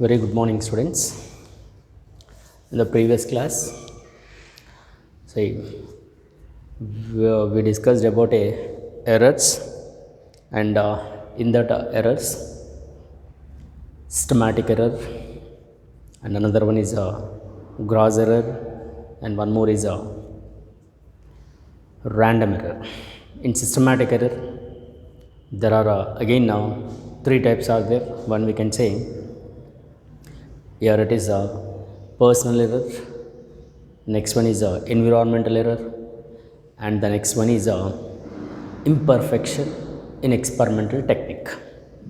Very good morning, students. In the previous class, say we discussed about errors, and in that errors, systematic error, and another one is a gross error, and one more is a random error. In systematic error, there are again now three types are there. One we can say here it is a personal error, next one is a environmental error, and the next one is a imperfection in experimental technique.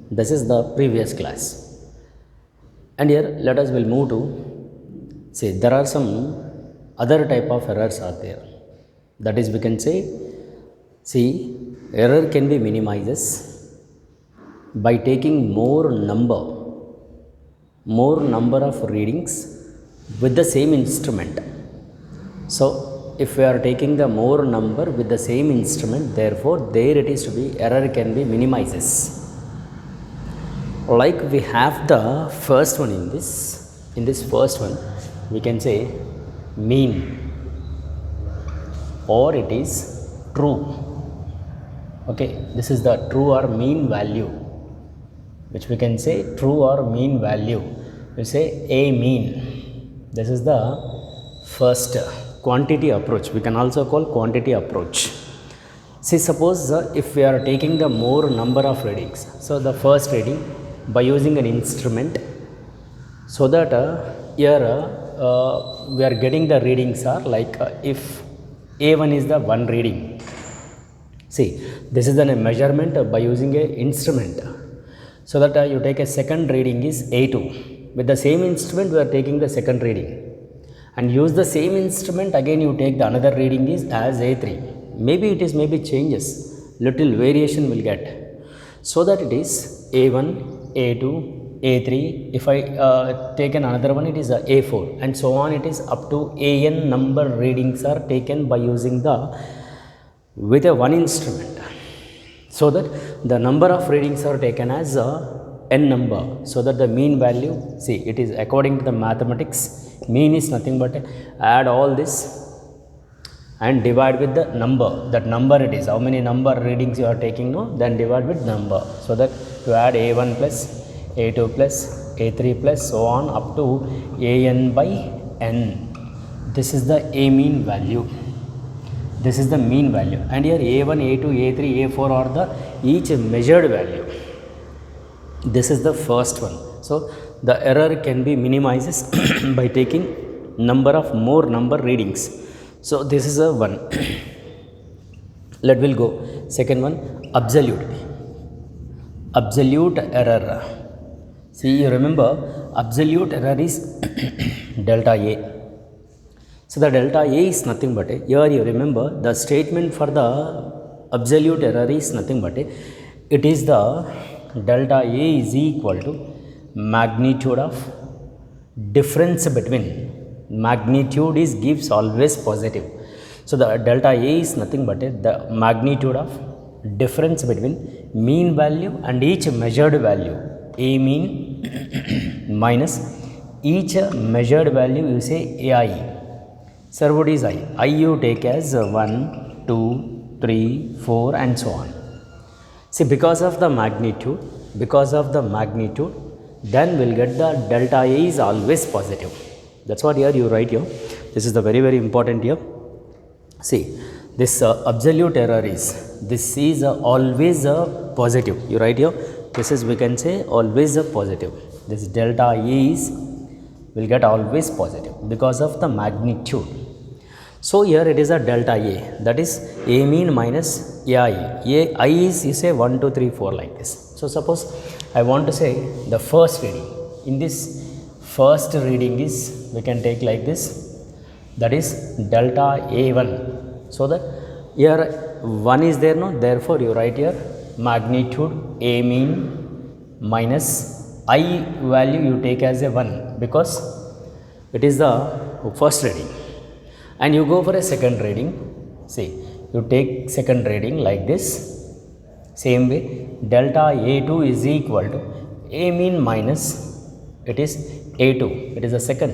This is the previous class, and here let us will move to say there are some other type of errors are there. That is, we can say, see, error can be minimizes by taking more number of readings with the same instrument. So if we are taking the more number with the same instrument, therefore there it is to be error can be minimizes. Like we have the first one in this first one we can say mean, or it is true. Okay, this is the true or mean value, which we can say true or mean value. We say a mean. This is the first quantity approach. We can also call quantity approach. See, suppose if we are taking the more number of readings, so the first reading by using an instrument, so that here we are getting the readings are like if A1 is the one reading. See, this is a measurement by using a instrument, so that you take a second reading is A2. With the same instrument we are taking the second reading, and use the same instrument again you take the another reading is as A3. Maybe it is maybe changes, little variation will get, so that it is A1, A2, A3. If I take another one, it is a A4, and so on. It is up to AN number readings are taken by using the with a one instrument, so that the number of readings are taken as a n number, so that the mean value, see, it is according to the mathematics, mean is nothing but add all this and divide with the number. That number it is how many number readings you are taking, no, then divide with number, so that to add A1 plus A2 plus A3 plus so on up to AN by n. This is the A mean value. This is the mean value, and here A1, A2, A3, A4 are the each measured value. This is the first one. So the error can be minimizes by taking more number readings. So this is a one. Let will go second one, absolute error. See, you remember absolute error is delta A. So the delta A is nothing but here you remember the statement for the absolute error is nothing but it is the delta A is equal to magnitude of difference between, magnitude is gives always positive. So the delta A is nothing but the magnitude of difference between mean value and each measured value. A mean minus each measured value, you say AI. Sir, what is I? I you take as 1, 2, 3, 4 and so on. See, because of the magnitude, then we'll get the delta A is always positive. That's what here you write here. This is the very, very important here. See, this absolute error is, this is always a positive. You write here, this is, we can say, always a positive. This delta A is will get always positive because of the magnitude. So here it is a delta A, that is A mean minus AI. I is, you say 1, 2, 3, 4 like this. So suppose I want to say the first reading. In this first reading is, we can take like this, that is delta A1. So that here 1 is there, no, therefore you write here magnitude A mean minus I value you take as a 1 because it is the first reading, and you go for a second reading. See, you take second reading like this. Same way delta A2 is equal to A mean minus it is A2, it is the second.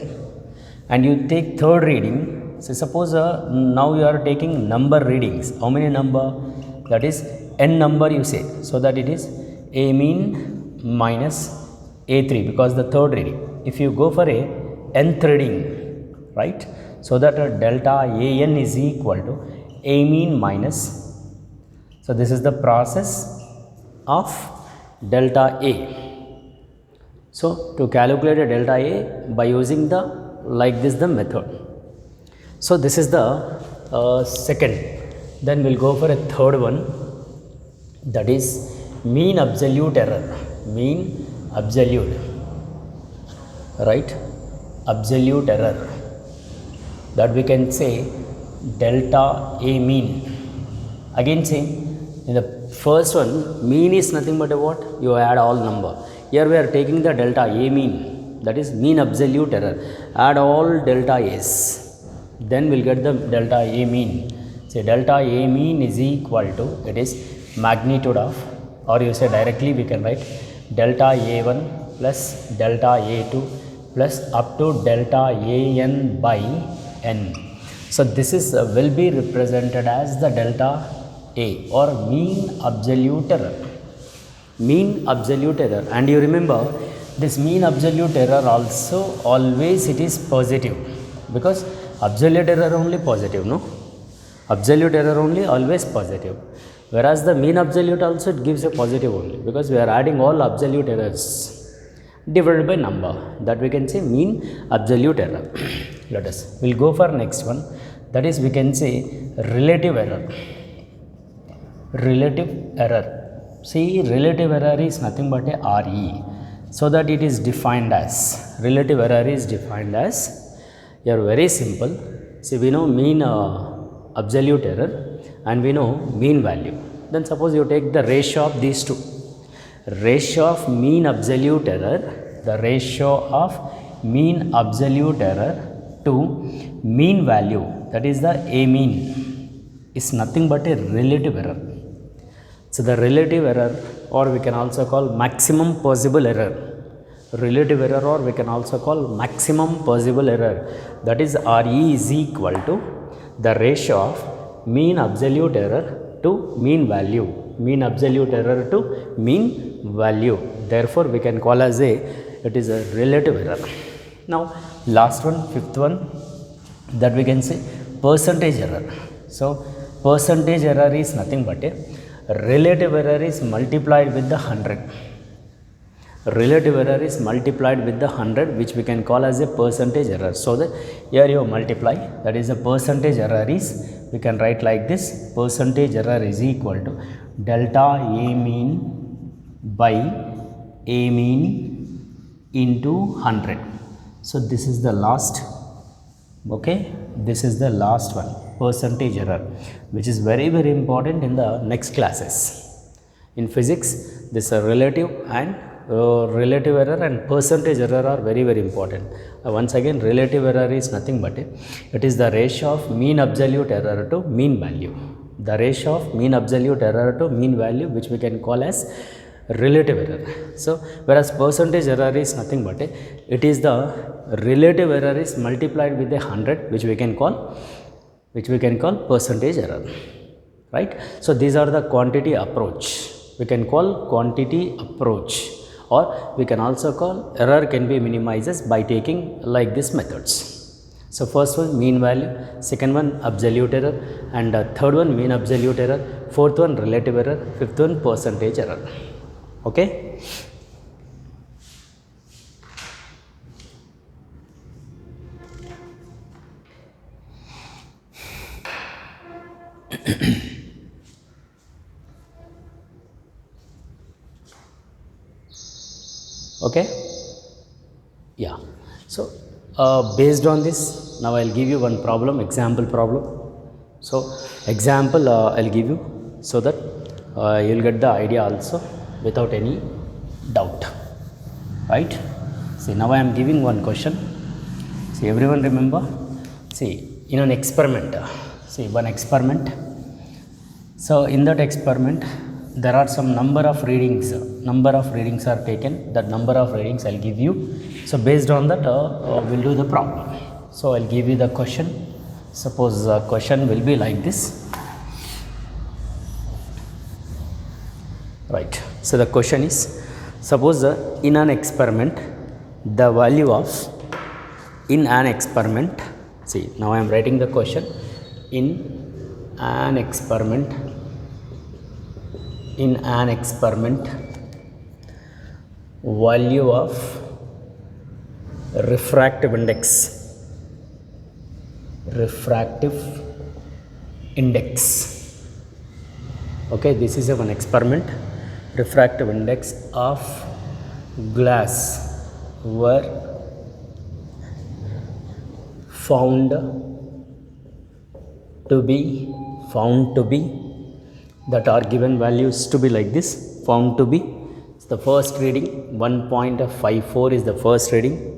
And you take third reading. So suppose now you are taking number readings. How many number? That is n number you say, so that it is A mean minus A3 because the third reading. If you go for a nth reading, right, so that delta an is equal to A mean minus. So this is the process of delta A. So to calculate a delta A by using the like this the method. So this is the second. Then we'll go for a third one, that is mean absolute error. Mean absolute, right, absolute error, that we can say delta A mean. Again same, in the first one mean is nothing but a what, you add all number. Here we are taking the delta A mean, that is mean absolute error, add all delta A's, then we'll get the delta A mean. Say delta A mean is equal to, it is magnitude of, or you say directly we can write delta A1 plus delta A2 plus up to delta AN by n. So this is will be represented as the delta A or mean absolute error. Mean absolute error, and you remember this mean absolute error also always it is positive, because absolute error only positive, no? Absolute error only always positive, whereas the mean absolute also it gives a positive only, because we are adding all absolute errors divided by number, that we can say mean absolute error. Let us, we'll go for next one, that is we can say relative error. Relative error, see relative error is nothing but a RE, so that it is defined as, relative error is defined as, here very simple. See, we know mean absolute error and we know mean value. Then suppose you take the ratio of these two, ratio of mean absolute error, the ratio of mean absolute error to mean value, that is the A mean, is nothing but a relative error. So the relative error, or we can also call maximum possible error, relative error, or we can also call maximum possible error, that is RE is equal to the ratio of mean absolute error to mean value, mean absolute error to mean value. Therefore we can call as a, it is a relative error. Now last one, fifth one, that we can say percentage error. So percentage error is nothing but a relative error is multiplied with the 100. Relative error is multiplied with the 100, which we can call as a percentage error. So that here you multiply, that is the percentage error is, we can write like this, percentage error is equal to delta A mean by A mean into 100. So this is the last, okay, this is the last one, percentage error, which is very important in the next classes. In physics, this relative and relative error and percentage error are very important. Once again, relative error is nothing but it is the ratio of mean absolute error to mean value, the ratio of mean absolute error to mean value, which we can call as relative error. So whereas percentage error is nothing but it is the relative error is multiplied with 100, which we can call percentage error, right? So these are the quantity approach, we can call quantity approach, or we can also call error can be minimized by taking like this methods. So first one mean value, second one absolute error, and third one mean absolute error, fourth one relative error, fifth one percentage error. Okay. Okay, yeah. So based on this, now I'll give you one problem, example problem. So example I'll give you, so that you'll get the idea also without any doubt, right? See, now I am giving one question. See, everyone remember, see, in an experiment, see one experiment. So in that experiment, there are some number of readings are taken. That number of readings I'll give you. So based on that we'll do the problem. So I'll give you the question. Suppose the question will be like this. Right. So the question is, suppose in an experiment the value of, in an experiment, see now I am writing the question. In an experiment value of refractive index. Okay, this is one experiment. Refractive index of glass were found to be that are given values to be like this. Found to be, the first reading 1.54 is the first reading,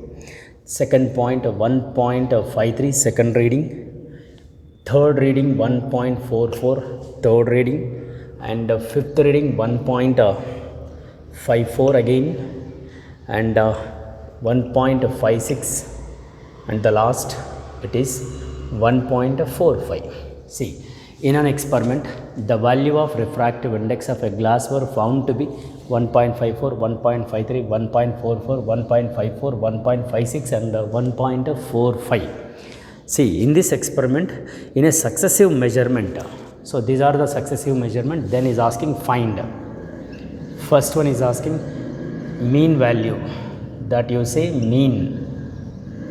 second point 1.53 second reading, third reading 1.44 third reading, and fifth reading 1.54 again, and 1.56, and the last it is 1.45. See, in an experiment the value of refractive index of a glass were found to be 1.54, 1.53, 1.44, 1.54, 1.56 and 1.45. See, in this experiment, in a successive measurement, so these are the successive measurement, then is asking find. First one is asking mean value, that you say mean.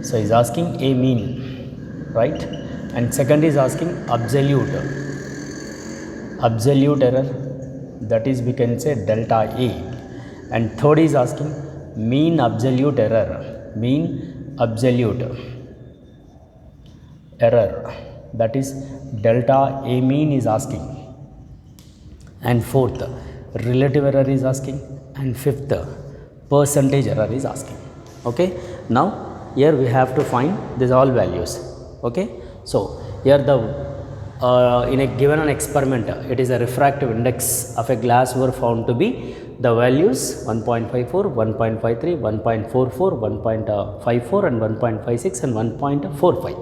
So is asking a mean, right? And second is asking absolute error, that is we can say delta A. And third is asking mean absolute error, that is delta A mean is asking. And fourth, relative error is asking. And fifth, percentage error is asking. Okay, now here we have to find these all values. Okay, so here the in a given an experiment, it is a refractive index of a glass were found to be the values 1.54, 1.53, 1.44, 1.54 and 1.56 and 1.45.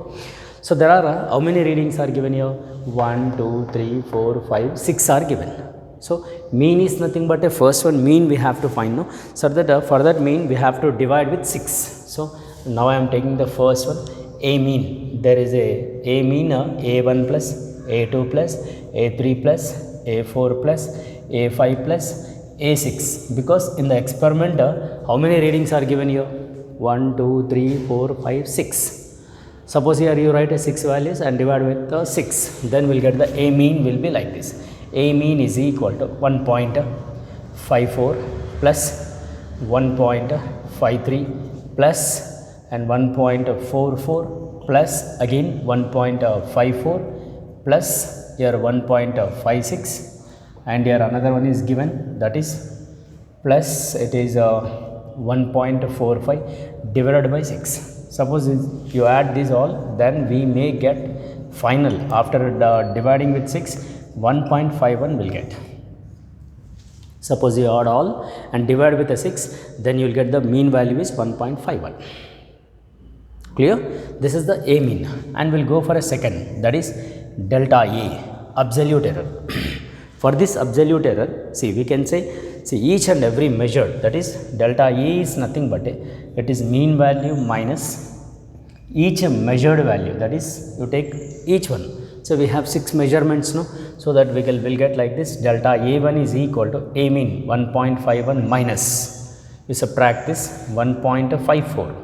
So there are how many readings are given here? 1, 2, 3, 4, 5, 6 are given. So mean is nothing but a first one mean we have to find, no? So that for that mean we have to divide with 6. So now I am taking the first one, a mean. There is a mean a1 plus, a2 plus, a3 plus, a4 plus, a5 plus, a6. Because in the experiment, how many readings are given here? 1, 2, 3, 4, 5, 6. Suppose here you write a 6 values and divide with 6. Then we will get the a mean will be like this. A mean is equal to 1.54 plus 1.53 plus and 1.44 plus again 1.54 plus here 1.56 and here another one is given, that is plus it is 1.45 divided by 6. Suppose you add these all, then we may get final after dividing with 6 1.51 will get. Suppose you add all and divide with a 6, then you will get the mean value is 1.51. Clear? This is the a mean, and we'll go for a second, that is delta A, absolute error. For this absolute error, see we can say, see each and every measured, that is delta A is nothing but it is mean value minus each measured value, that is you take each one. So we have 6 measurements now, so that we will get like this, delta A1 is equal to a mean 1.51 minus, you subtract this 1.54.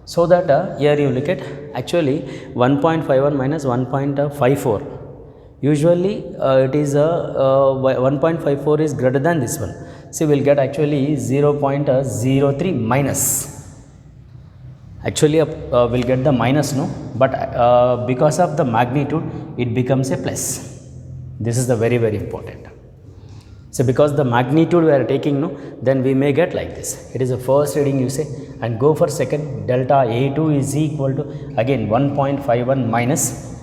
So that here you look at actually 1.51 minus 1.54. Usually it is 1.54 is greater than this one. So we will get actually 0.03 minus. Actually we'll get the minus, no, but because of the magnitude it becomes a plus. This is the very important. So because the magnitude we are taking, no, then we may get like this. It is a first reading you say, and go for second, delta A2 is equal to again 1.51 minus,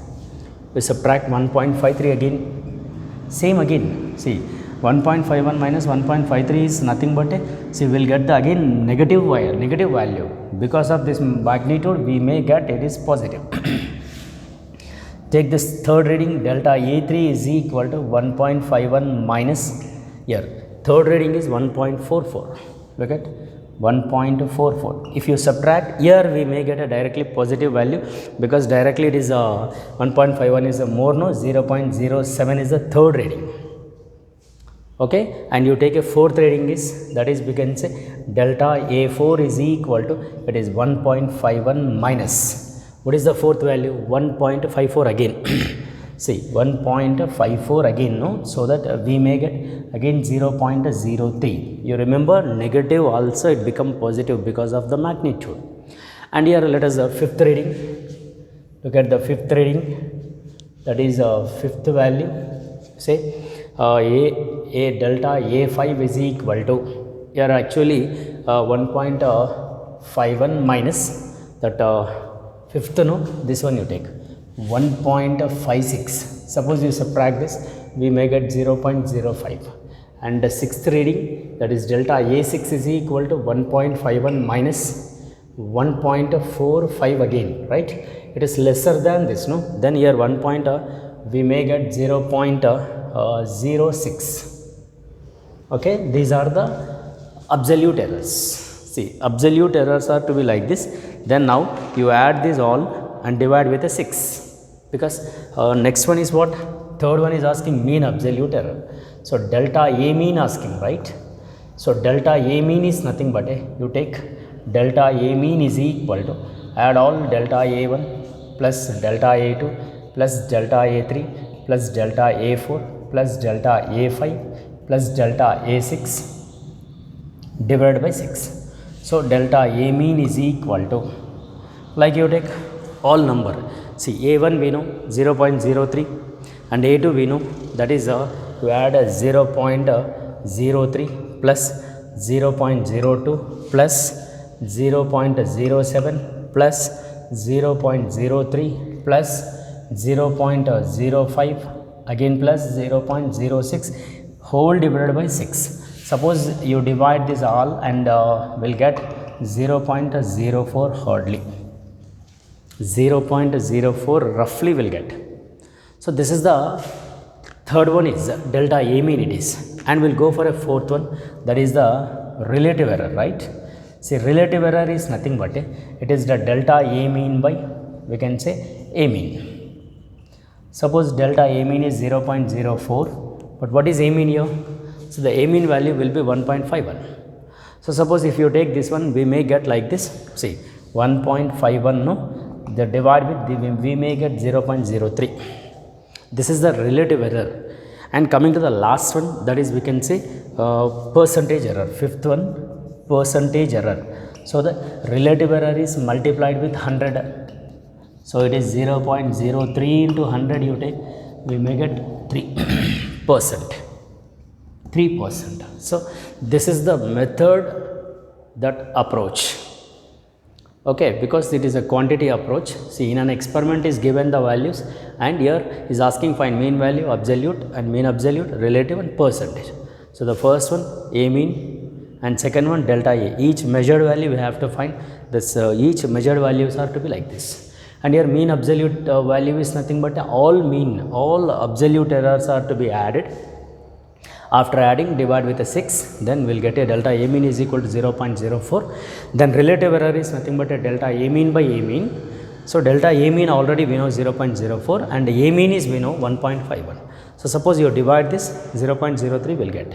we subtract 1.53 again, same again. See 1.51 minus 1.53 is nothing but a, see we will get the again negative value. Because of this magnitude we may get it is positive. Take this third reading, delta A3 is equal to 1.51 minus, here third reading is 1.44, look at 1.44. If you subtract, here we may get a directly positive value, because directly it is 1.51 is a more, no, 0.07 is the third reading. Okay, and you take a fourth reading is, that is we can say delta A4 is equal to, it is 1.51 minus, what is the fourth value? 1.54 again. See 1.54 again, no, so that we may get again 0.03. You remember negative also it become positive because of the magnitude. And here let us fifth reading, look at the fifth reading, that is fifth value, say a delta A5 is equal to, here actually 1.51 minus that fifth, no, this one you take 1.56. Suppose you subtract this, we may get 0.05. And the sixth reading, that is delta A6 is equal to 1.51 minus 1.45 again, right? It is lesser than this, no? Then here we may get 0.06. Okay, these are the absolute errors. See, absolute errors are to be like this. Then now you add this all and divide with a 6, because next one is what? Third one is asking mean absolute error. So delta A mean asking, right? So delta A mean is nothing but you take delta A mean is equal to, add all delta A1 plus delta A2 plus delta A3 plus delta A4 plus delta A5 plus delta A6 divided by 6. So delta A mean is equal to, like you take all number. See A1 we know 0.03 and A2 we know, that is you add 0.03 plus 0.02 plus 0.07 plus 0.03 plus 0.05 again plus 0.06 whole divided by 6. Suppose you divide this all and will get 0.04 hardly. 0.04 roughly will get. So this is the third one is delta A mean it is, and we'll go for a fourth one, that is the relative error, right? See relative error is nothing but it is the delta A mean by, we can say, A mean. Suppose delta A mean is 0.04, but what is A mean here? So the A mean value will be 1.51. So suppose if you take this one, we may get like this, see 1.51, no, the divide with we may get 0.03. This is the relative error. And coming to the last one, that is we can say percentage error, fifth one, percentage error. So the relative error is multiplied with 100. So it is 0.03 into 100 you take, we may get 3%. 3%. So this is the method that approach. Okay, because it is a quantity approach. See, in an experiment is given the values, and here is asking find mean value, absolute, and mean absolute, relative, and percentage. So the first one A mean, and second one delta A. Each measured value we have to find this. Each measured values are to be like this. And here mean absolute value is nothing but all absolute errors are to be added. After adding, divide with a 6, then we will get a delta A mean is equal to 0.04. Then relative error is nothing but a delta A mean by A mean. So delta A mean already we know 0.04 and A mean is we know 1.51. So suppose you divide this, 0.03 will get.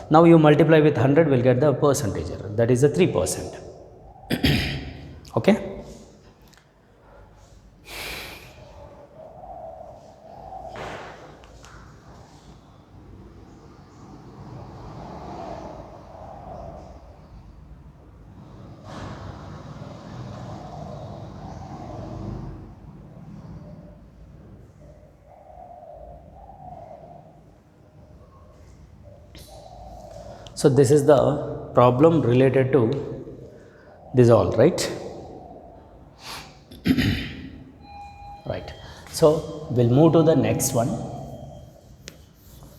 Now you multiply with 100, will get the percentage error, that is the 3%. Okay. So this is the problem related to this all, right? Right. So we'll move to the next one.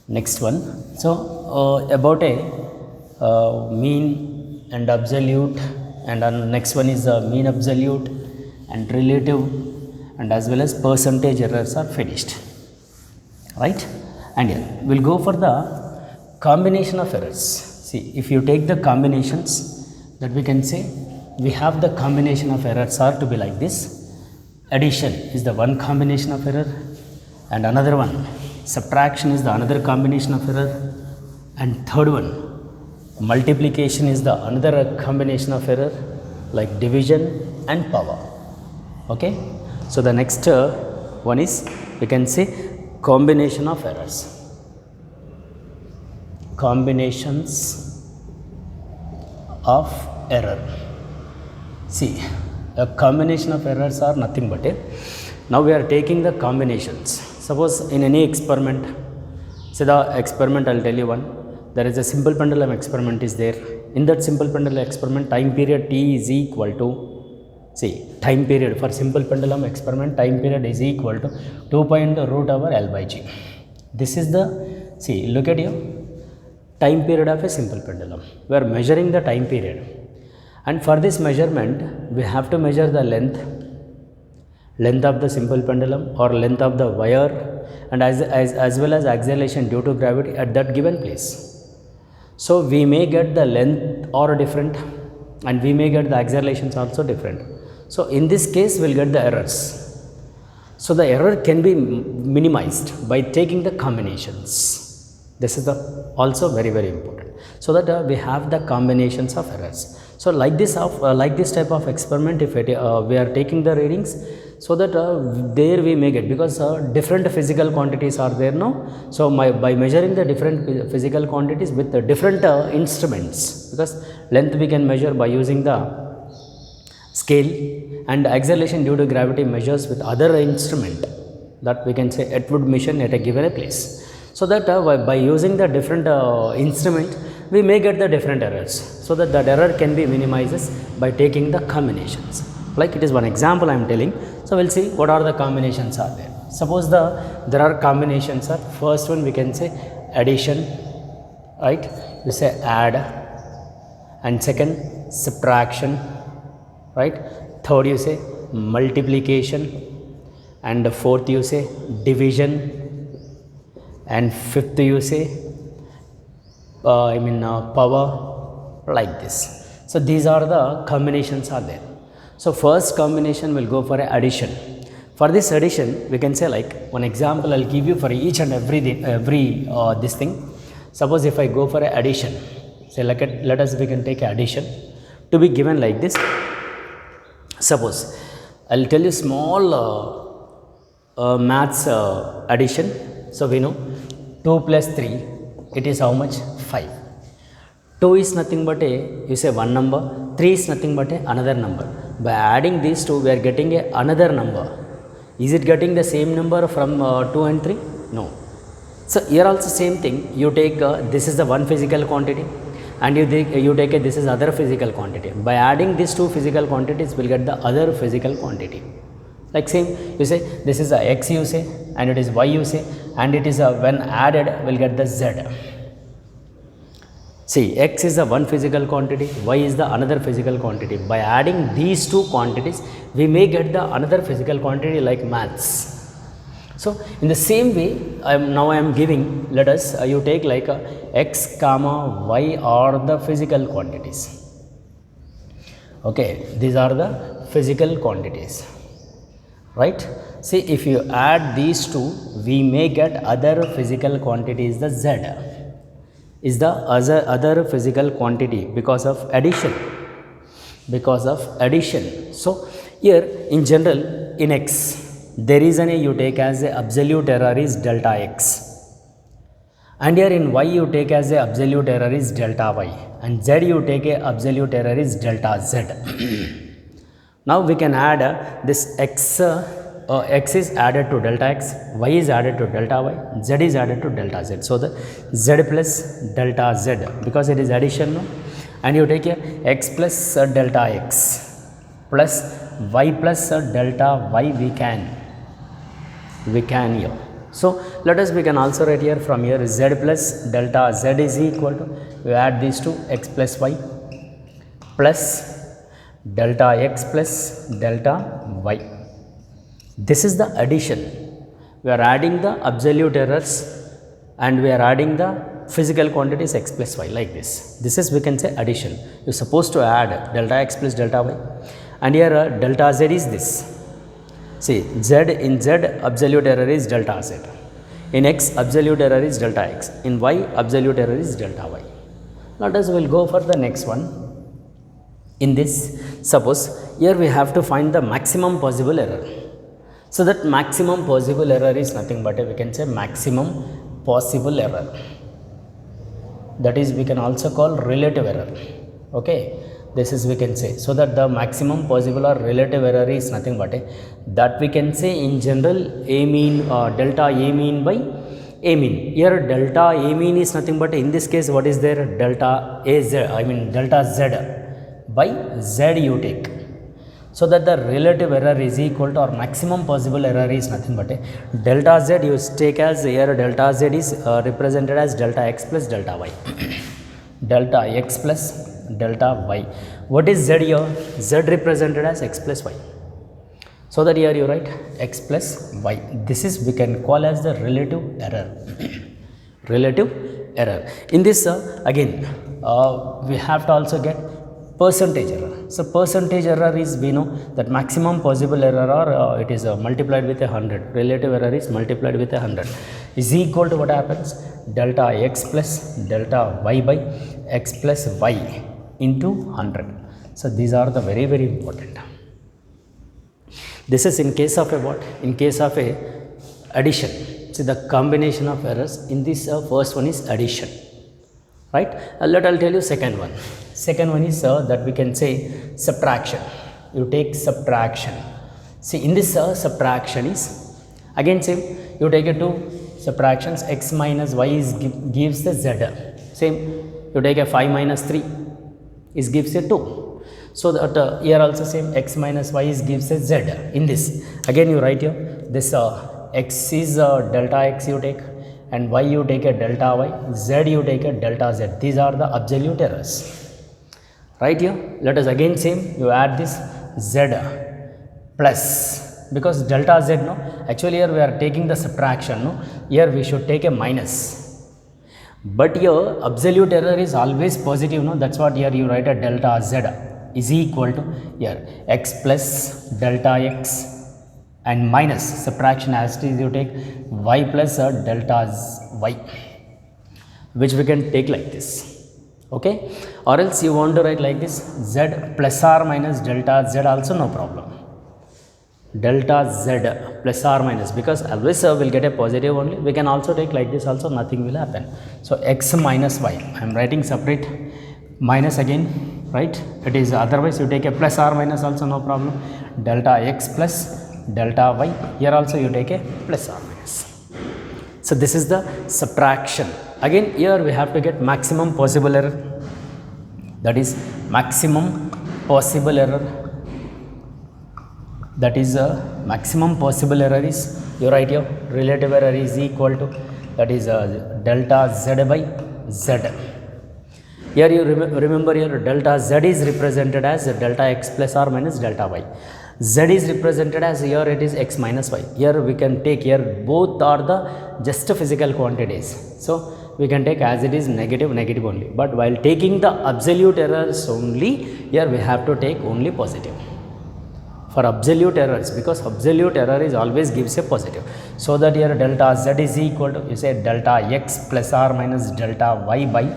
Next one. So about a mean and absolute, and next one is mean absolute and relative, and as well as percentage errors are finished, right? And here we'll go for the combination of errors. See, if you take the combinations, that we can say we have the combination of errors are to be like this. Addition is the one combination of error, and another one subtraction is the another combination of error, and third one multiplication is the another combination of error, like division and power. Okay, so the next one is, we can say, combination of errors. Combinations of error. See, a combination of errors are nothing but now we are taking the combinations. Suppose in any experiment, say the experiment, I'll tell you one. There is a simple pendulum experiment is there. In that simple pendulum experiment, time period t is equal to, see, time period for simple pendulum experiment, time period is equal to 2 root over L by G. This is the, see, look at you, time period of a simple pendulum. We are measuring the time period, and for this measurement we have to measure the length of the simple pendulum or length of the wire, and as well as acceleration due to gravity at that given place. So we may get the length or different, and we may get the accelerations also different. So in this case we'll get the errors. So the error can be minimized by taking the combinations. This is the also very important, so that we have the combinations of errors. So like this type of experiment, if we are taking the readings, so that there we may get, because different physical quantities are there now. So by measuring the different physical quantities with the different instruments, because length we can measure by using the scale, and acceleration due to gravity measures with other instrument, that we can say Atwood machine at a given place. So that by using the different instrument, we may get the different errors, so that error can be minimized by taking the combinations. Like it is one example I am telling. So we'll see what are the combinations are there. Suppose there are combinations are, first one we can say addition, right? We say add, and second subtraction, right? Third you say multiplication, and fourth you say division, and fifth you say power, like this. So these are the combinations are there. So first combination will go for addition. For this addition, we can say, like one example I'll give you for each and every this thing. Suppose if I go for addition, say let us we can take addition to be given like this. Suppose I'll tell you small maths addition. So we know 2 plus 3, it is how much? 5. 2 is nothing but you say one number, 3 is nothing but another number. By adding these two, we are getting another number. Is it getting the same number from 2 and 3? No. So here also same thing. You take this is the one physical quantity, and you take this is other physical quantity. By adding these two physical quantities, we'll get the other physical quantity. Like same, you say this is a x you say, and it is y you say, and it is when added we'll get the z. See, x is the one physical quantity, y is the another physical quantity. By adding these two quantities, we may get the another physical quantity, like maths. So in the same way, I am giving, let us you take like x comma y are the physical quantities. Okay, these are the physical quantities, right? See, if you add these two, we may get other physical quantities. The z is the other physical quantity because of addition. So here in general, in x, there is you take as a absolute error is delta x, and here in y you take as a absolute error is delta y, and z you take a absolute error is delta z. Now we can add this x. X is added to delta x, y is added to delta y, z is added to delta z. So the z plus delta z, because it is addition, no? And you take here x plus delta x plus y plus delta y we can here. So let us, we can also write here from here z plus delta z is equal to, we add these two, x plus y plus delta x plus delta y. This is the addition. We are adding the absolute errors and we are adding the physical quantities x plus y like this. This is, we can say, addition. You are supposed to add delta x plus delta y, and here delta z is this. See, z, in z absolute error is delta z, in x absolute error is delta x, in y absolute error is delta y. Let us, will go for the next one. In this, suppose here we have to find the maximum possible error. So that maximum possible error is nothing but we can say maximum possible error. That is, we can also call relative error. Okay, this is, we can say, so that the maximum possible or relative error is nothing but that we can say in general a mean, delta a mean by a mean. Here delta a mean is nothing but, in this case, what is there, delta a z, I mean delta z by z you take. So that the relative error is equal to, or maximum possible error is nothing but delta z you take as, here delta z is represented as delta x plus delta y. Delta x plus delta y. What is z here? Z represented as x plus y. So that here you write x plus y. This is, we can call as the relative error. Relative error. In this again we have to also get percentage error. So percentage error is, we know that maximum possible error, or it is multiplied with 100. Relative error is multiplied with 100 is equal to, what happens, delta x plus delta y by x plus y into 100. So these are the very, very important. This is in case of a what? In case of a addition. See, the combination of errors in this first one is addition, right? I'll tell you second one. Second one is that we can say subtraction. You take subtraction. See, in this subtraction is again same. You take it to subtractions, x minus y is gives the z. Same. You take a 5 minus 3 is gives a 2. So that here also same, x minus y is gives a z. In this again you write here this x is delta x you take, and y you take a delta y, z you take a delta z. These are the absolute errors. Right here, let us again same, you add this z plus, because delta z, no, actually here we are taking the subtraction, no, here we should take a minus, but here absolute error is always positive, no, that's what here you write a delta z is equal to, here x plus delta x and minus subtraction as it is, you take y plus delta y, which we can take like this. Okay, or else you want to write like this, z plus or minus delta z also, no problem. Delta z plus or minus, because always will get a positive only. We can also take like this also, nothing will happen. So x minus y, I am writing separate minus again, right? It is, otherwise you take a plus or minus also, no problem. Delta x plus delta y, here also you take a plus or minus. So this is the subtraction. Again here we have to get maximum possible error, that is maximum possible error, that is maximum possible error is, you write here relative error is equal to, that is delta z by z. Here you remember here delta z is represented as delta x plus or minus delta y. Z is represented as, here it is x minus y. Here we can take, here both are the just physical quantities. So we can take as it is negative, negative only. But while taking the absolute errors only, here we have to take only positive. For absolute errors, because absolute error is always gives a positive. So that here delta z is equal to, you say delta x plus or minus delta y by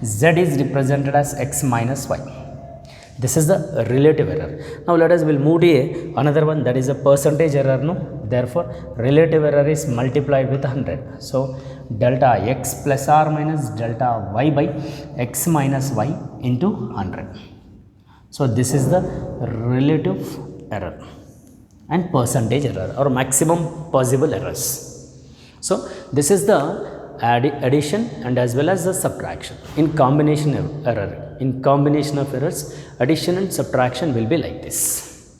z is represented as x minus y. This is the relative error. Now let us will move to another one, that is a percentage error, no. Therefore relative error is multiplied with 100. So delta x plus or minus delta y by x minus y into 100. So this is the relative error and percentage error, or maximum possible errors. So this is the addition and as well as the subtraction. In combination error, in combination of errors, addition and subtraction will be like this.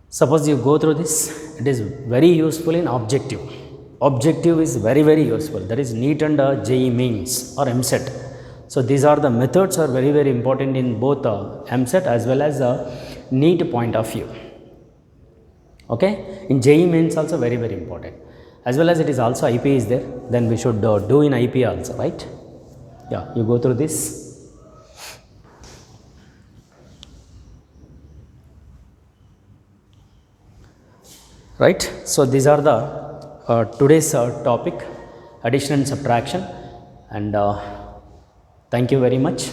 Suppose you go through this, it is very useful in objective. objective is very very useful, that is NEET and JEE Mains or MSET. So these are the methods are very very important in both MSET as well as NEET point of view. Okay, in JEE Mains also very very important, as well as it is also IP is there, then we should do in IP also, right? Yeah, you go through this. Right. So these are the today's topic, addition and subtraction, and thank you very much.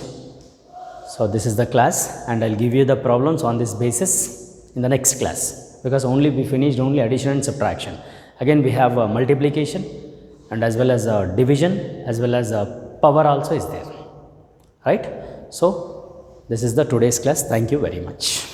So this is the class, and I'll give you the problems on this basis in the next class, because only we finished only addition and subtraction. Again we have multiplication and as well as division as well as power also is there, right? So this is the today's class. Thank you very much.